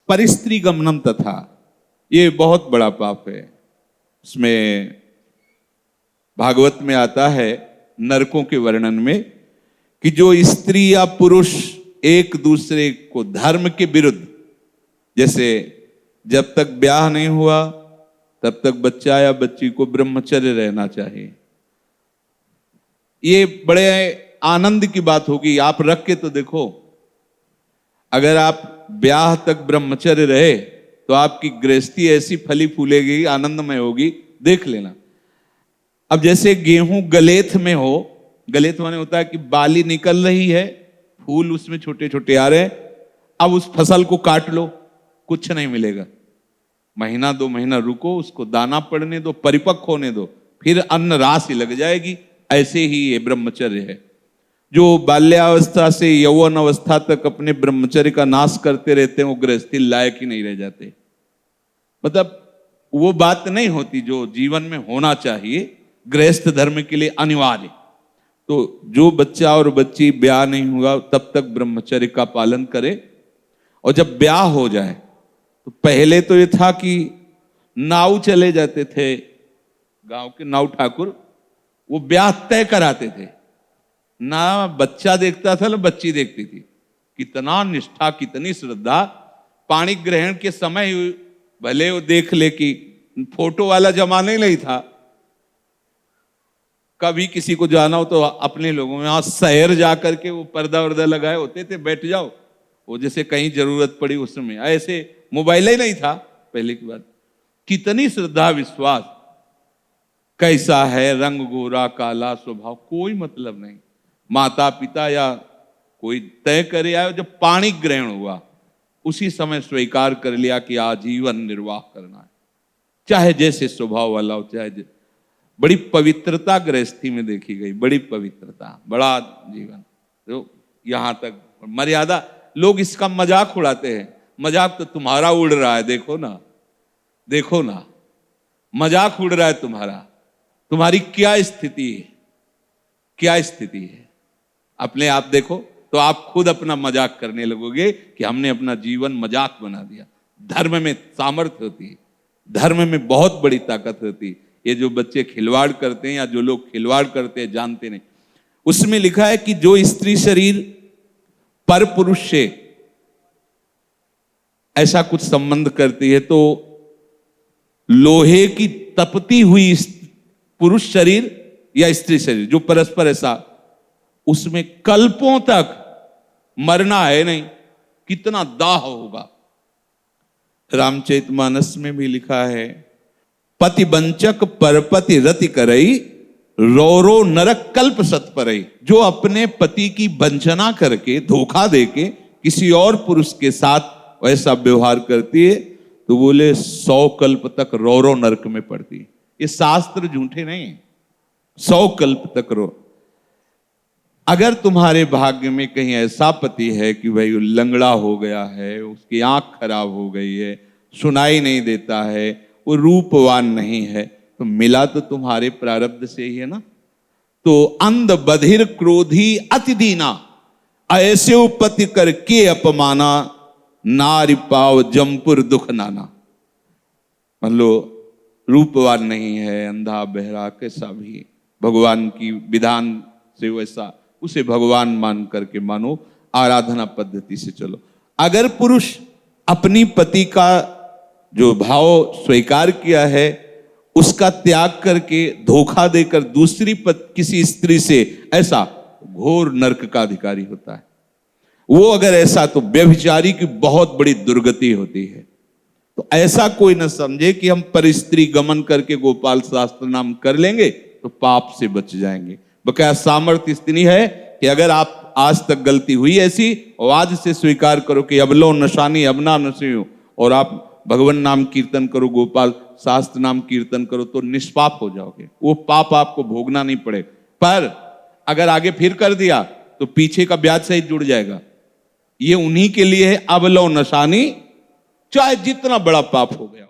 परिस्त्री गमनम तथा, ये बहुत बड़ा पाप है। उसमें भागवत में आता है नरकों के वर्णन में कि जो स्त्री या पुरुष एक दूसरे को धर्म के विरुद्ध, जैसे जब तक ब्याह नहीं हुआ तब तक बच्चा या बच्ची को ब्रह्मचर्य रहना चाहिए। ये बड़े आनंद की बात होगी। आप रख के तो देखो, अगर आप ब्याह तक ब्रह्मचर्य रहे तो आपकी गृहस्थी ऐसी फली फूलेगी, आनंदमय होगी, देख लेना। अब जैसे गेहूं गलेथ में हो, गलेथ माने होता है कि बाली निकल रही है, फूल उसमें छोटे छोटे आ रहे हैं, अब उस फसल को काट लो, कुछ नहीं मिलेगा। महीना 2 महीना रुको, उसको दाना पड़ने दो, परिपक्व होने दो, फिर अन्न राशि लग जाएगी। ऐसे ही ये ब्रह्मचर्य है। जो बाल्यावस्था से यौवन अवस्था तक अपने ब्रह्मचर्य का नाश करते रहते हैं वो गृहस्थी लायक ही नहीं रह जाते। मतलब वो बात नहीं होती जो जीवन में होना चाहिए, गृहस्थ धर्म के लिए अनिवार्य। तो जो बच्चा और बच्ची ब्याह नहीं हुआ तब तक ब्रह्मचर्य का पालन करे, और जब ब्याह हो जाए तो पहले तो ये था कि नाव चले जाते थे, गांव के नाव ठाकुर, वो ब्याह तय कराते थे। ना बच्चा देखता था ना बच्ची देखती थी। कितना निष्ठा, कितनी श्रद्धा। पाणी ग्रहण के समय भले वो देख ले कि फोटो वाला जमाना ही नहीं था, कभी किसी को जाना हो तो अपने लोगों में यहाँ शहर जाकर के वो पर्दा वर्दा लगाए होते थे, बैठ जाओ, वो जैसे कहीं जरूरत पड़ी उसमें। ऐसे मोबाइल ही नहीं था पहले की बात। कितनी श्रद्धा विश्वास, कैसा है रंग, गोरा काला, स्वभाव, कोई मतलब नहीं। माता पिता या कोई तय करे आयो, जब पाणी ग्रहण हुआ उसी समय स्वीकार कर लिया कि आजीवन निर्वाह करना है, चाहे जैसे स्वभाव वाला हो, चाहे बड़ी पवित्रता गृहस्थी में देखी गई, बड़ी पवित्रता, बड़ा जीवन। तो यहां तक मर्यादा। लोग इसका मजाक उड़ाते हैं, मजाक तो तुम्हारा उड़ रहा है, देखो ना, देखो ना, मजाक उड़ रहा है तुम्हारा। तुम्हारी क्या स्थिति है, क्या स्थिति है, अपने आप देखो तो आप खुद अपना मजाक करने लगोगे कि हमने अपना जीवन मजाक बना दिया। धर्म में सामर्थ्य होती है, धर्म में बहुत बड़ी ताकत होती है। ये जो बच्चे खिलवाड़ करते हैं या जो लोग खिलवाड़ करते हैं जानते नहीं। उसमें लिखा है कि जो स्त्री शरीर पर पुरुष से ऐसा कुछ संबंध करती है तो लोहे की तपती हुई पुरुष शरीर या स्त्री शरीर जो परस्पर ऐसा, उसमें कल्पों तक मरना है नहीं। कितना दाह होगा। रामचरितमानस में भी लिखा है, पति बंचक परपति रति करई, रौरो नरक कल्प सत परई। जो अपने पति की वंचना करके, धोखा देके किसी और पुरुष के साथ ऐसा व्यवहार करती है तो बोले 100 कल्प तक रौरो नरक में पड़ती है। ये शास्त्र झूठे नहीं, 100 कल्प तक रो। अगर तुम्हारे भाग्य में कहीं ऐसा पति है कि भाई लंगड़ा हो गया है, उसकी आंख खराब हो गई है, सुनाई नहीं देता है, वो रूपवान नहीं है, तो मिला तो तुम्हारे प्रारब्ध से ही है ना। तो अंध बधिर क्रोधी अति दीना, ऐसे उपति करके अपमाना, नारी पाव जमपुर दुख नाना। मान लो रूपवान नहीं है, अंधा बहरा कैसा भी, भगवान की विधान से वैसा, उसे भगवान मान करके मानो, आराधना पद्धति से चलो। अगर पुरुष अपनी पति का जो भाव स्वीकार किया है उसका त्याग करके धोखा देकर दूसरी किसी स्त्री से, ऐसा घोर नरक का अधिकारी होता है वो। अगर ऐसा तो व्यभिचारी की बहुत बड़ी दुर्गति होती है। तो ऐसा कोई न समझे कि हम परिस्त्री गमन करके गोपाल शास्त्र नाम कर लेंगे तो पाप से बच जाएंगे। बकाया सामर्थ्य इतनी है कि अगर आप आज तक गलती हुई ऐसी, और आज से स्वीकार करो कि अब लो नशानी अब ना नशे, और आप भगवान नाम कीर्तन करो, गोपाल शास्त्र नाम कीर्तन करो, तो निष्पाप हो जाओगे। वो पाप आपको भोगना नहीं पड़े। पर अगर आगे फिर कर दिया तो पीछे का ब्याज सहित जुड़ जाएगा। ये उन्हीं के लिए है, अब लो नशानी, चाहे जितना बड़ा पाप हो गया।